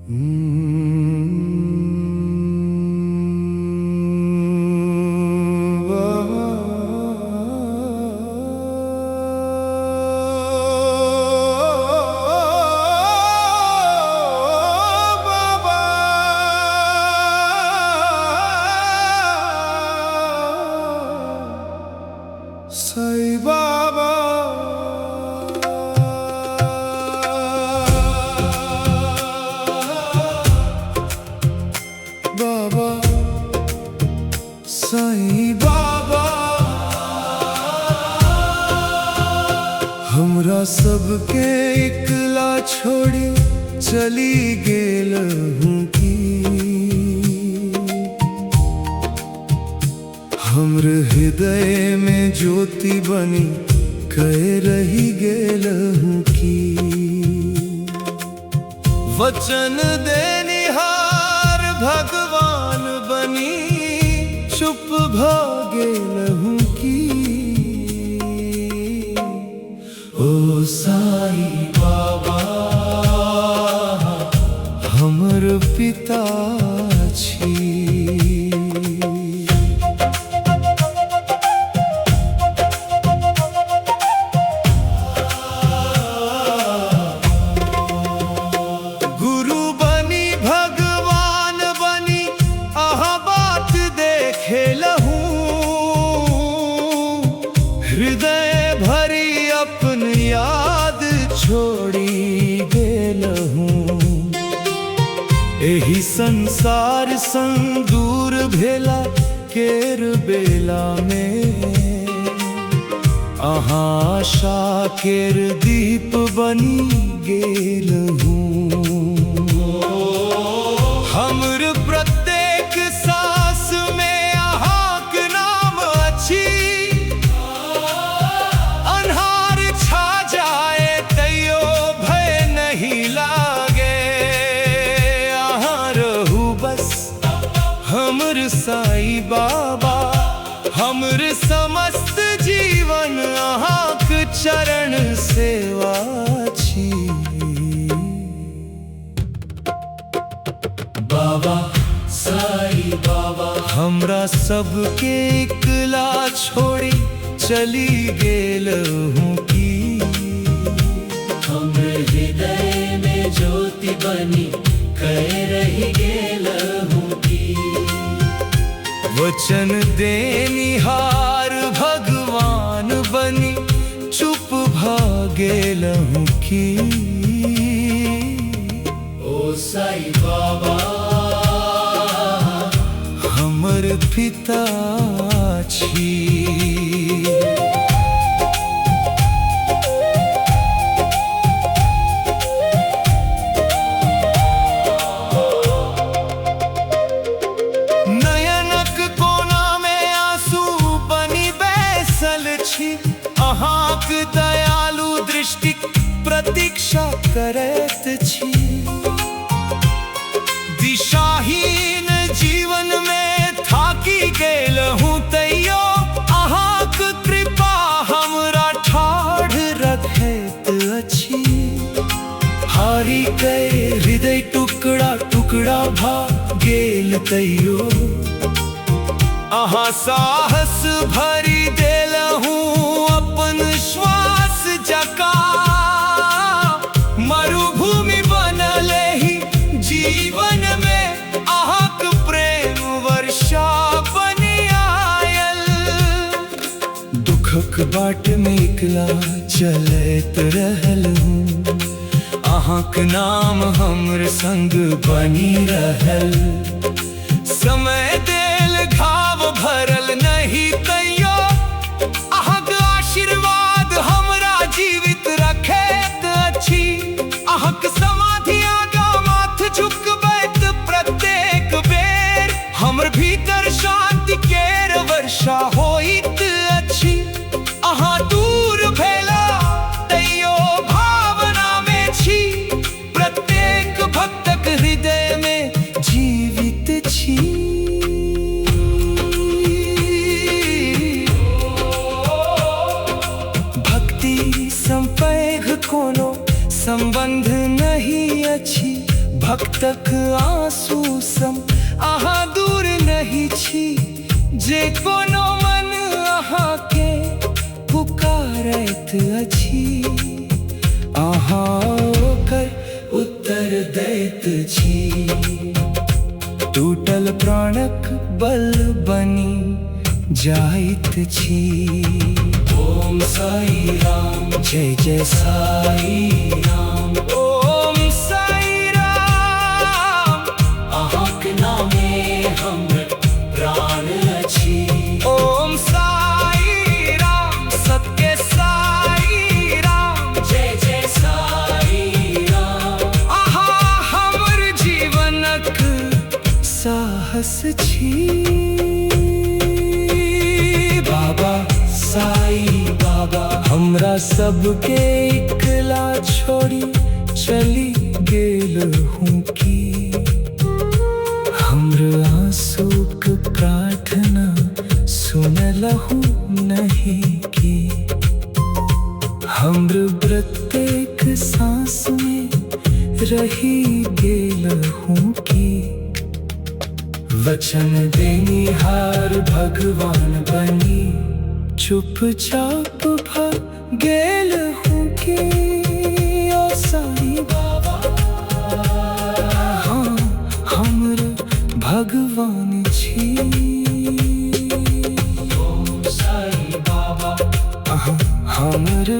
साईं बाबा बाबा साईं बाबा हमरा सबके इकला छोड़ी चली गेल हूँ की हमर हृदय में ज्योति बनी कह रही गेल हूँ की वचन देनिहार भगवान बनी चुप भ गेल हूँ की ओ साईं बाबा हमर पिता छी। हृदय भरी अपन याद छोड़ी गेल हूँ एही संसार संग दूर भेला केर बेला में अहाँ आशा केर दीप बनी गेल हूँ हमर प्रत्येक सांस में अहाँक नाम अछि हमर साईं बाबा हमर समस्त जीवन अहाँक चरण सेवा छी। बाबा साईं बाबा हमरा सबके इकला छोड़ी चली गेल हूँ की हमर हृदय में ज्योति बनी कह रही गेल हूँ की वचन देनिहार भगवान बनी चुप भ गेल हूँ की ओ साईं बाबा हमर पिता छी। अहाँक दयालु दृष्टिक प्रतीक्षा करैत छी दिशाहीन जीवन में थाकी गेल हूँ तैयो अहाँक कृपा हमरा ठाढ़ रखैत अछि हारी के हृदय टुकड़ा टुकड़ा भ गेल तैयो अहाँ साहस भरी देल हूँ अपन श्वास जका मरुभूमि बनल ही जीवन में अहाँक प्रेम वर्षा बनी आयल दुखक बाट में इकला चलैत रहल हूँ अहाँक नाम हमर संग बनी रहल समय देल घाव भरल नहीं तैयो अहाँक आशीर्वाद हमरा जीवित रखैत अछि अहाँक समाधि आगा माथ झुकबैत प्रत्येक बेर हमर भीतर शांति केर वर्षा होइत अछि अहाँ दूर भेला तैयो भावना में छी प्रत्येक भक्तक हृदय में जीवित छी। भक्तक आंसू सम अहाँ दूर नहीं छी। जे कोनो मन अहाँ के पुकारैत अछि, अहाँ ओकर उत्तर दैत छी। टूटल प्राणक बल बनी जाइत छी। ओम साई राम, जय जय साई राम। ओम साई राम, अहाँक नामे हमर प्राण अछि। ओम साई राम, सत्य साई राम, जय जय साई राम। अहाँ हमर जीवनक साहस छी। बाबा साई बाबा, हमरा सबके इकला छोड़ी चली गेल हूँ की। हमर आंसूक प्रार्थना सुनलहु नहीं की। हमर प्रत्येक सांस में रही गेल हूँ की। वचन देनिहार भगवान बनी चुपचाप भाग गेल हूँ की। ओ साई बाबा, हाँ हमर भगवान छी। ओम साई बाबा, हमर